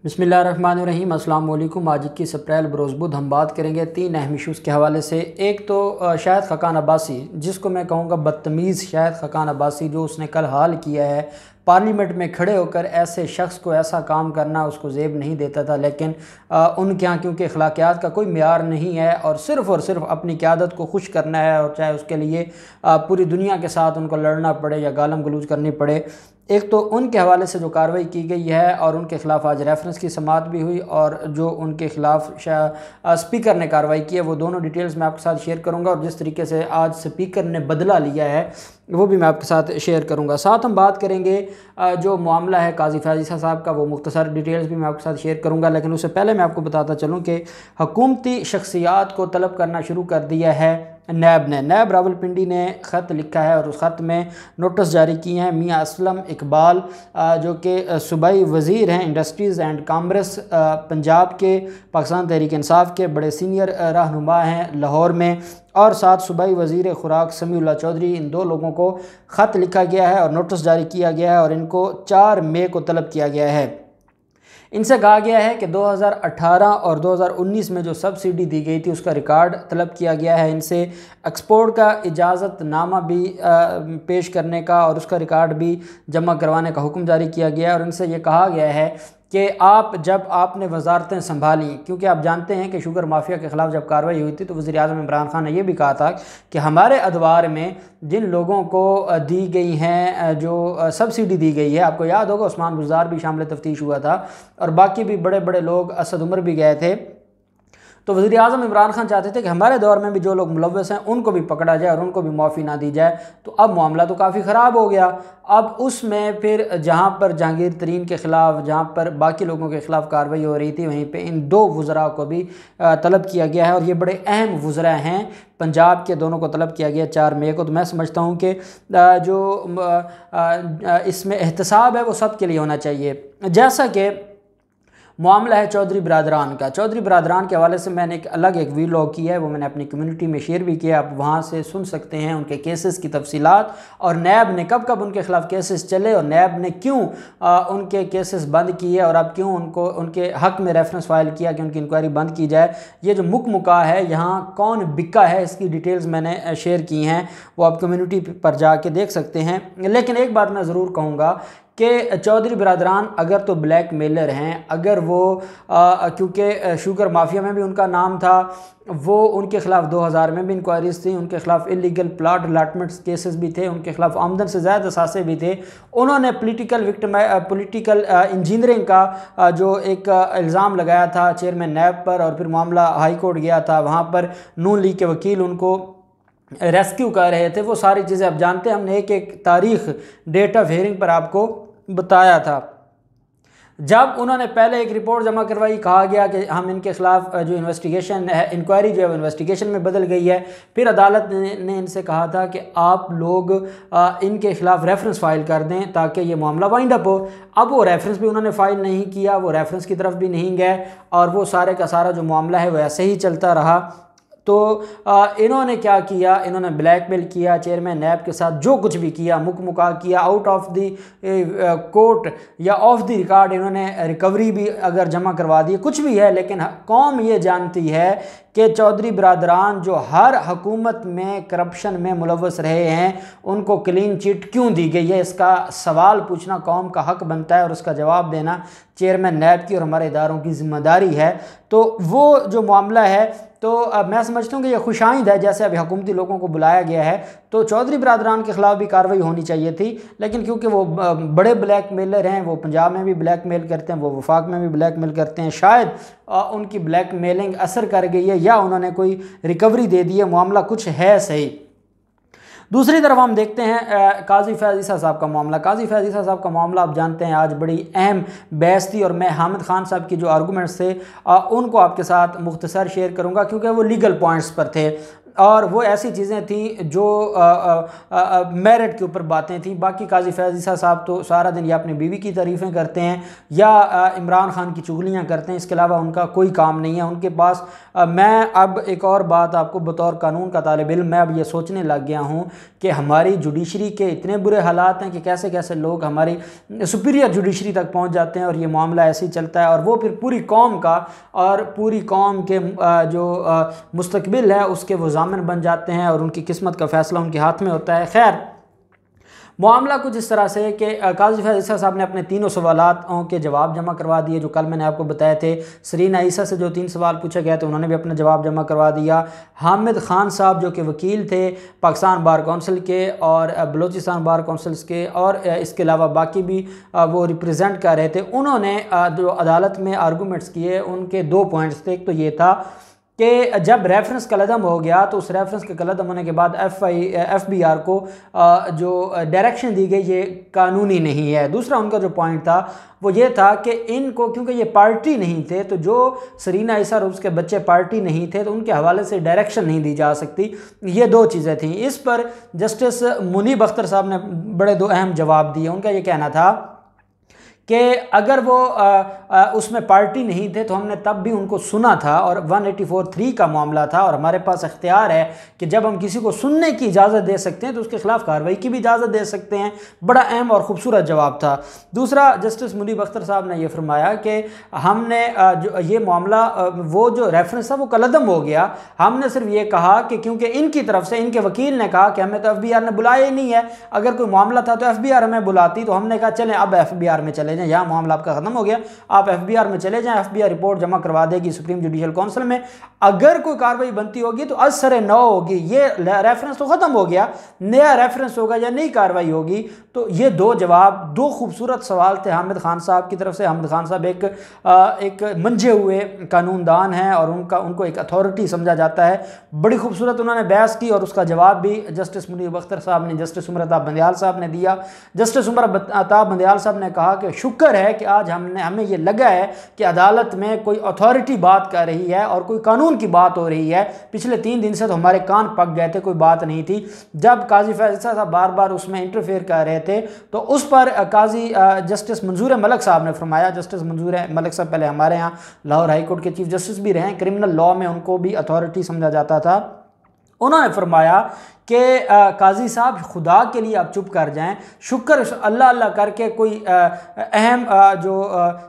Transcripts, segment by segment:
बिस्मिल्लाहिर्रहमानिर्रहीम। अस्सलाम वालेकुम। आज 21 अप्रैल बरोज़ बुध हम बात करेंगे 3 अहम इशूज़ के हवाले से। एक तो शाहिद खकान अब्बासी, जिसको मैं कहूँगा बदतमीज़ शाहिद खकान अब्बासी, जो उसने कल हाल किया है पार्लियामेंट में खड़े होकर ऐसे शख्स को ऐसा काम करना उसको ज़ेब नहीं देता था। लेकिन उनके यहाँ क्योंकि अखलाकियात का कोई मेयार नहीं है और सिर्फ़ अपनी क़यादत को खुश करना है, और चाहे उसके लिए पूरी दुनिया के साथ उनको लड़ना पड़े या गालम गलूज करनी पड़े। एक तो उनके हवाले से जो कार्रवाई की गई है और उनके ख़िलाफ़ आज रेफरेंस की समाअत भी हुई, और जो उनके ख़िलाफ़ स्पीकर ने कार्रवाई की है, वो दोनों डिटेल्स मैं आपके साथ शेयर करूंगा। और जिस तरीके से आज स्पीकर ने बदला लिया है वो भी मैं आपके साथ शेयर करूंगा। साथ हम बात करेंगे जो मामला है काजी फैज़ ईसा साहब का, वो मुख्तसर डिटेल्स भी मैं आपके साथ शेयर करूंगा। लेकिन उससे पहले मैं आपको बताता चलूँ कि हुकूमती शख्सियात को तलब करना शुरू कर दिया है नैब रावलपिंडी ने ख़त लिखा है, और उस ख़त में नोटिस जारी किए हैं। मियाँ असलम इकबाल जो कि सूबाई वज़ीर हैं इंडस्ट्रीज़ एंड कॉमर्स पंजाब के, पाकिस्तान तहरीक इंसाफ के बड़े सीनियर रहनुमा हैं लाहौर में, और साथ सूबाई वज़ीर खुराक समीउल्लाह चौधरी, इन दो लोगों को ख़त लिखा गया है और नोटिस जारी किया गया है, और इनको 4 मई को तलब किया गया है। इनसे कहा गया है कि 2018 और 2019 में जो सब्सिडी दी गई थी उसका रिकॉर्ड तलब किया गया है। इनसे एक्सपोर्ट का इजाज़तनामा भी पेश करने का और उसका रिकॉर्ड भी जमा करवाने का हुक्म जारी किया गया है। और इनसे ये कहा गया है कि जब आपने वजारतें संभाली, क्योंकि आप जानते हैं कि शुगर माफिया के ख़िलाफ़ जब कार्रवाई हुई थी तो वज़ीर आज़म इमरान खान ने यह भी कहा था कि हमारे अदवार में जिन लोगों को दी गई हैं, जो सब्सिडी दी गई है, आपको याद होगा उस्मान बुज़दार भी शामिल तफ्तीश हुआ था और बाकी भी बड़े बड़े लोग, असद उमर भी गए थे। तो वज़ीर आज़म इमरान खान चाहते थे कि हमारे दौर में भी जो लोग मुलव्वस हैं उनको भी पकड़ा जाए और उनको भी माफ़ी ना दी जाए। तो अब मामला तो काफ़ी ख़राब हो गया। अब उसमें फिर जहाँ पर जहांगीर तरीन के ख़िलाफ़, जहाँ पर बाकी लोगों के ख़िलाफ़ कार्रवाई हो रही थी, वहीं पे इन 2 वज़रा को भी तलब किया गया है, और ये बड़े अहम वज़रा हैं पंजाब के, दोनों को तलब किया गया 4 मई को। तो मैं समझता हूँ कि जो इसमें एहतसाब है वो सब के लिए होना चाहिए। जैसा कि मामला है चौधरी बिरादरान का, चौधरी बिरादरान के हवाले से मैंने एक वीलॉग किया है, वो मैंने अपनी कम्युनिटी में शेयर भी किया, आप वहाँ से सुन सकते हैं उनके केसेस की तफसीलात, और नैब ने कब कब उनके ख़िलाफ़ केसेस चले और नैब ने क्यों उनके केसेस बंद किए, और अब क्यों उनके हक़ में रेफरेंस फाइल किया कि उनकी इंक्वायरी बंद की जाए। ये जो मुकमुका है, यहाँ कौन बिका है, इसकी डिटेल्स मैंने शेयर की हैं, वो आप कम्युनिटी पर जाके देख सकते हैं। लेकिन एक बात मैं ज़रूर कहूँगा कि चौधरी बिरादरान अगर तो ब्लैक मेलर हैं, अगर वो क्योंकि शुगर माफिया में भी उनका नाम था, वो उनके ख़िलाफ़ 2000 में भी इंक्वायरीज थी, उनके ख़िलाफ़ इलीगल प्लाट अलाटमेंट्स केसेस भी थे, उनके ख़िलाफ़ आमदन से ज़्यादा असासे भी थे। उन्होंने पॉलिटिकल इंजीनियरिंग का जो एक इल्ज़ाम लगाया था चेयरमैन नैब पर, और फिर मामला हाई कोर्ट गया था, वहाँ पर नून लीग के वकील उनको रेस्क्यू कर रहे थे। वो सारी चीज़ें आप जानते हैं, हमने एक तारीख डेट ऑफ हियरिंग पर आपको बताया था। जब उन्होंने पहले एक रिपोर्ट जमा करवाई, कहा गया कि हम इनके ख़िलाफ़ जो इन्वेस्टिगेशन है, इंक्वायरी जो है वो इन्वेस्टिगेशन में बदल गई है। फिर अदालत ने इनसे कहा था कि आप लोग इनके ख़िलाफ़ रेफरेंस फ़ाइल कर दें ताकि ये मामला वाइंड अप हो। अब वो रेफरेंस भी उन्होंने फ़ाइल नहीं किया, वो रेफरेंस की तरफ भी नहीं गए, और वो सारे का सारा जो मामला है वो ऐसे ही चलता रहा। तो इन्होंने क्या किया, इन्होंने ब्लैकमेल किया चेयरमैन नैब के साथ, जो कुछ भी किया, मुकमुका किया, आउट ऑफ द कोर्ट या ऑफ द रिकॉर्ड इन्होंने रिकवरी भी अगर जमा करवा दी, कुछ भी है। लेकिन कौम ये जानती है कि चौधरी बिरादरान जो हर हुकूमत में करप्शन में मुलव्वस रहे हैं, उनको क्लीन चिट क्यों दी गई है, इसका सवाल पूछना कौम का हक बनता है, और उसका जवाब देना चेयरमैन नैब की और हमारे इदारों की ज़िम्मेदारी है। तो वो जो मामला है, तो मैं समझता हूँ कि यह खुशाइंद है, जैसे अभी हुकूमती लोगों को बुलाया गया है, तो चौधरी बिरादरान के ख़िलाफ़ भी कार्रवाई होनी चाहिए थी। लेकिन क्योंकि वो बड़े ब्लैक मेलर हैं, वो पंजाब में भी ब्लैक मेल करते हैं, वो वफाक में भी ब्लैक मेल करते हैं, शायद उनकी ब्लैक मेलिंग असर कर गई है, या उन्होंने कोई रिकवरी दे दी है, मामला कुछ है सही। दूसरी तरफ हम देखते हैं काजी फैज़ ईसा साहब का मामला। काजी फैज़ ईसा साहब का मामला आप जानते हैं आज बड़ी अहम बहस थी, और मैं हामिद खान साहब की जो आर्गूमेंट्स थे उनको आपके साथ मुख्तसर शेयर करूंगा, क्योंकि वो लीगल पॉइंट्स पर थे। और वो ऐसी चीज़ें थी जो मेरिट के ऊपर बातें थी। बाकी काजी फैज़ ईसा साहब तो सारा दिन या अपनी बीवी की तारीफ़ें करते हैं या इमरान खान की चुगलियाँ करते हैं, इसके अलावा उनका कोई काम नहीं है उनके पास। मैं अब एक और बात आपको बतौर कानून का तालिब इल्म मैं अब ये सोचने लग गया हूँ कि हमारी जुडिशरी के इतने बुरे हालात हैं कि कैसे कैसे लोग हमारी सुपीरियर जुडिशरी तक पहुँच जाते हैं और ये मामला ऐसे ही चलता है, और वो फिर पूरी कौम का और पूरी कौम के जो मुस्तकबिल है उसके वो ज़ामिन बन जाते हैं और उनकी किस्मत का फ़ैसला उनके हाथ में होता है। खैर, मामला कुछ इस तरह से कि काजी फैज़ ईसा साहब ने अपने तीनों सवालों के जवाब जमा करवा दिए जो कल मैंने आपको बताए थे। सरीना ईसा से जो 3 सवाल पूछे गए थे उन्होंने भी अपना जवाब जमा करवा दिया। हामिद ख़ान साहब जो कि वकील थे पाकिस्तान बार कौंसिल के और बलूचिस्तान बार कौंसिल्स के, और इसके अलावा बाकी भी वो रिप्रेजेंट कर रहे थे, उन्होंने जो अदालत में आर्गूमेंट्स किए उनके 2 पॉइंट्स थे। एक तो ये था कि जब रेफरेंस कलअदम हो गया तो उस रेफरेंस के कलअदम होने के बाद FBI को जो डायरेक्शन दी गई ये कानूनी नहीं है। दूसरा उनका जो पॉइंट था वो ये था कि इनको क्योंकि ये पार्टी नहीं थे, तो जो सरीना ईसा और उसके बच्चे पार्टी नहीं थे तो उनके हवाले से डायरेक्शन नहीं दी जा सकती। ये 2 चीज़ें थीं। इस पर जस्टिस मुनीब अख्तर साहब ने बड़े 2 अहम जवाब दिए। उनका ये कहना था कि अगर वो उसमें पार्टी नहीं थे तो हमने तब भी उनको सुना था और 184(3) का मामला था और हमारे पास इख्तियार है कि जब हम किसी को सुनने की इजाज़त दे सकते हैं तो उसके खिलाफ कार्रवाई की भी इजाज़त दे सकते हैं। बड़ा अहम और ख़ूबसूरत जवाब था। दूसरा, जस्टिस मुनीब अख्तर साहब ने यह फरमाया कि हमने जो ये मामला वो जो रेफरेंस था वो कलअदम हो गया, हमने सिर्फ ये कहा कि क्योंकि इनकी तरफ से इनके वकील ने कहा कि हमें तो FBI ने बुलाया ही नहीं है, अगर कोई मामला था तो FBI हमें बुलाती, तो हमने कहा चलें अब FBI में चले यहाँ मामला आपका खत्म हो गया, आप FBI में चले जाएं, FBI रिपोर्ट जमा करवा देगी सुप्रीम जुडिशल काउंसिल में, अगर कोई कार्रवाई बनती होगी तो असर नौ होगी, ये रेफरेंस तो खत्म हो गया, नया रेफरेंस होगा या नई कार्रवाई होगी। तो ये 2 जवाब, 2 खूबसूरत सवाल थे हामिद खान साहब की तरफ से। हामिद खान साहब एक मंझे हुए कानूनदान हैं और उनको एक अथॉरिटी समझा जाता है। बड़ी खूबसूरत उन्होंने बहस की और उसका जवाब भी जस्टिस मुनीब अख्तर साहब ने, जस्टिस उमर अताब बंदियाल साहब ने दिया। जस्टिस उमर अताब बंदियाल साहब ने कहा कि शुक्र है कि आज हमें ये लगा है कि अदालत में कोई अथॉरिटी बात कर रही है और कोई कानून की बात हो रही है। पिछले 3 दिन से तो हमारे कान पक गए थे, कोई बात नहीं थी। जब काजी फैज़ ईसा साहब बार बार उसमें इंटरफेयर कर रहे थे तो उस पर काजी जस्टिस मंजूर मलिक साहब ने फरमाया। जस्टिस मंजूर मलिक साहब पहले हमारे यहाँ लाहौर हाई कोर्ट के चीफ जस्टिस भी रहे, क्रिमिनल लॉ में उनको भी अथॉरिटी समझा जाता था। उन्होंने फरमाया कि काजी साहब खुदा के लिए आप चुप कर जाएं, शुक्र अल्लाह अल्लाह करके कोई अहम जो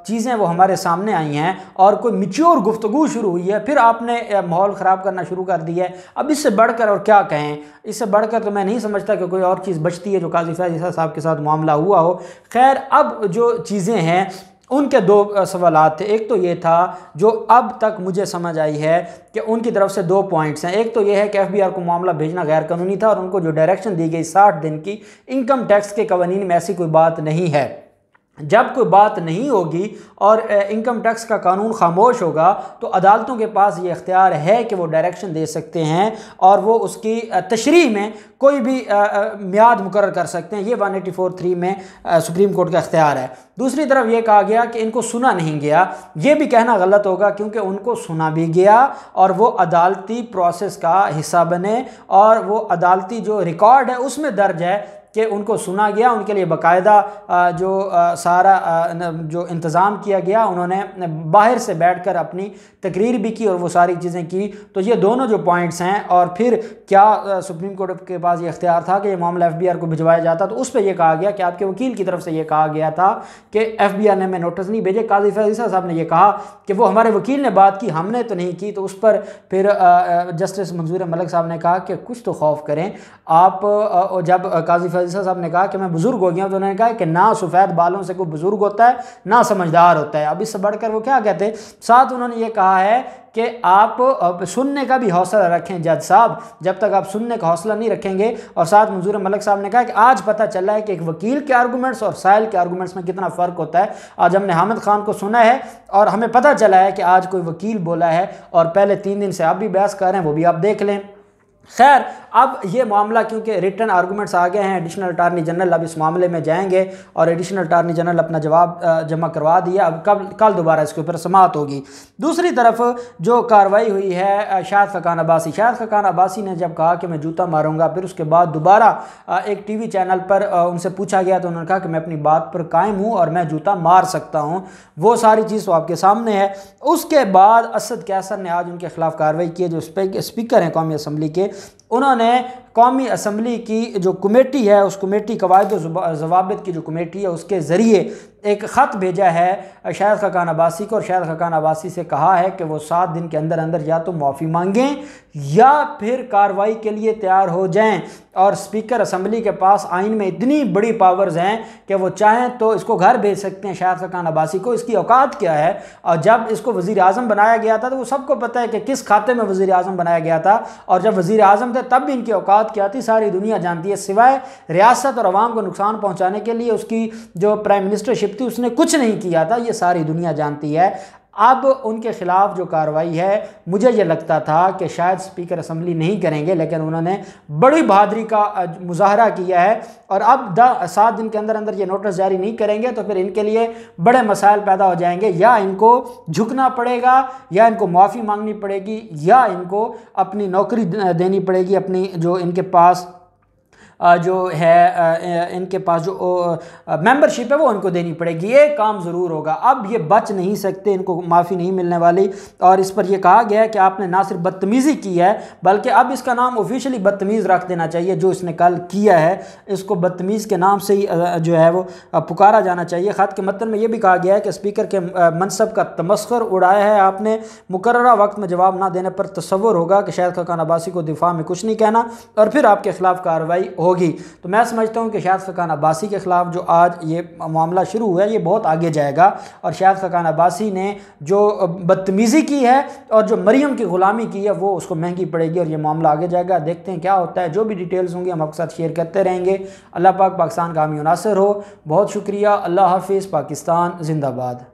चीज़ें वो हमारे सामने आई हैं और कोई मिच्योर गुफ्तगू शुरू हुई है, फिर आपने माहौल ख़राब करना शुरू कर दिया है। अब इससे बढ़कर और क्या कहें, इससे बढ़कर तो मैं नहीं समझता कि कोई और चीज़ बचती है जो काजी फैज़ ईसा साहब के साथ मामला हुआ हो। खैर, अब जो चीज़ें हैं उनके 2 सवालात थे। एक तो ये था जो अब तक मुझे समझ आई है कि उनकी तरफ से 2 पॉइंट्स हैं। एक तो ये है कि FBI को मामला भेजना गैर कानूनी था और उनको जो डायरेक्शन दी गई 60 दिन की, इनकम टैक्स के कवानीन में ऐसी कोई बात नहीं है। जब कोई बात नहीं होगी और इनकम टैक्स का कानून खामोश होगा तो अदालतों के पास ये इख्तियार है कि वो डायरेक्शन दे सकते हैं और वो उसकी तशरीह में कोई भी मियाद मुकर्रर कर सकते हैं। ये 184(3) में सुप्रीम कोर्ट का इख्तियार है। दूसरी तरफ ये कहा गया कि इनको सुना नहीं गया, ये भी कहना गलत होगा क्योंकि उनको सुना भी गया और वो अदालती प्रोसेस का हिस्सा बने और वो अदालती जो रिकॉर्ड है उसमें दर्ज है कि उनको सुना गया, उनके लिए बाकायदा जो सारा जो इंतज़ाम किया गया, उन्होंने बाहर से बैठकर अपनी तकरीर भी की और वो सारी चीज़ें की। तो ये दोनों जो पॉइंट्स हैं, और फिर क्या सुप्रीम कोर्ट के पास ये इख्तियार था कि ये मामला FBI को भिजवाया जाता, तो उस पर यह कहा गया कि आपके वकील की तरफ से ये कहा गया था कि FBI ने हमें नोटिस नहीं भेजे। काजी फैज़ ईसा साहब ने यह कहा कि वो हमारे वकील ने बात की, हमने तो नहीं की। तो उस पर फिर जस्टिस मंजूर मलिक साहब ने कहा कि कुछ तो खौफ करें आप। जब काजी ईसा साहब ने कहा कि मैं बुजुर्ग हो गया, तो उन्होंने कहा कि ना सफ़ेद बालों से कोई बुजुर्ग होता है ना समझदार होता है। अब इससे बढ़कर वो क्या कहते। साथ उन्होंने ये कहा है कि आप सुनने का भी हौसला रखें जज साहब, जब तक आप सुनने का हौसला नहीं रखेंगे। और साथ मंजूर मलिक साहब ने कहा कि आज पता चला है कि एक वकील के आर्गूमेंट्स और साहिल के आर्गूमेंट्स में कितना फ़र्क होता है। आज हमने हामिद खान को सुना है और हमें पता चला है कि आज कोई वकील बोला है, और पहले 3 दिन से आप भी बहस कर रहे हैं, वो भी आप देख लें। खैर, अब ये मामला क्योंकि रिटर्न आर्गूमेंट्स आ गए हैं, एडिशनल अटारनी जनरल अब इस मामले में जाएंगे और एडिशनल अटारनी जनरल अपना जवाब जमा करवा दिया। अब कल दोबारा इसके ऊपर समाअत होगी। दूसरी तरफ जो कार्रवाई हुई है शाहिद खकान अब्बासी, शाहिद खकान अब्बासी ने जब कहा कि मैं जूता मारूंगा, फिर उसके बाद दोबारा एक टीवी चैनल पर उनसे पूछा गया तो उन्होंने कहा कि मैं अपनी बात पर कायम हूँ और मैं जूता मार सकता हूँ। वो सारी चीज़ तो आपके सामने है। उसके बाद असद कैसर ने आज उनके खिलाफ कार्रवाई की है, जो स्पीकर हैं कौमी असम्बली के। उन्होंने कौमी असम्बली की जो कमेटी है, उस कमेटी कवायद ज़वाबित की जो कमेटी है, उसके ज़रिए एक ख़त भेजा है शाहिद खकान अब्बासी को और शाहिद खकान अब्बासी से कहा है कि वो 7 दिन के अंदर अंदर या तो माफ़ी मांगें या फिर कार्रवाई के लिए तैयार हो जाएं। और स्पीकर असम्बली के पास आइन में इतनी बड़ी पावर्स हैं कि वो चाहें तो इसको घर भेज सकते हैं शाहिद खकान अब्बासी को। इसकी औकात क्या है? और जब इसको वज़ीर आज़म बनाया गया था तो वो सबको पता है कि किस खाते में वज़ीर आज़म बनाया गया था, और जब वज़ीर आज़म थे तब भी इनकी औकात क्या थी सारी दुनिया जानती है। सिवाय रियासत और अवाम को नुकसान पहुँचाने के लिए उसकी जो प्राइम मिनिस्टरशिप थी उसने कुछ नहीं किया था, ये सारी दुनिया जानती है। अब उनके खिलाफ जो कार्रवाई है, मुझे ये लगता था कि शायद स्पीकर असम्बली नहीं करेंगे, लेकिन उन्होंने बड़ी बहादुरी का मुजाहरा किया है। और अब 7 दिन के अंदर अंदर ये नोटिस जारी नहीं करेंगे तो फिर इनके लिए बड़े मसाइल पैदा हो जाएंगे। या इनको झुकना पड़ेगा, या इनको माफ़ी मांगनी पड़ेगी, या इनको अपनी नौकरी देनी पड़ेगी। अपनी जो इनके पास जो है इनके पास जो मेंबरशिप है वो उनको देनी पड़ेगी। ये काम ज़रूर होगा। अब ये बच नहीं सकते, इनको माफ़ी नहीं मिलने वाली। और इस पर यह कहा गया है कि आपने ना सिर्फ बदतमीज़ी की है बल्कि अब इसका नाम ऑफिशियली बदतमीज़ रख देना चाहिए। जो इसने कल किया है इसको बदतमीज़ के नाम से ही जो है वो पुकारा जाना चाहिए। ख़त के मतन में यह भी कहा गया है कि स्पीकर के मनसब का तमस्खुर उड़ाया है आपने। मुकर्ररा वक्त में जवाब ना देने पर तसव्वुर होगा कि शाहिद खकान अब्बासी को दिफा में कुछ नहीं कहना और फिर आपके खिलाफ कार्रवाई होगी। तो मैं समझता हूं कि शाहिद खकान अब्बासी के खिलाफ जो आज ये मामला शुरू हुआ है ये बहुत आगे जाएगा। और शाहिद खकान अब्बासी ने जो बदतमीज़ी की है और जो मरियम की ग़ुलामी की है वो उसको महंगी पड़ेगी और ये मामला आगे जाएगा। देखते हैं क्या होता है। जो भी डिटेल्स होंगी हम आपके साथ शेयर करते रहेंगे। अल्लाह पाक पाकिस्तान का हामी नासिर हो। बहुत शुक्रिया। अल्लाह हाफिज़। पाकिस्तान जिंदाबाद।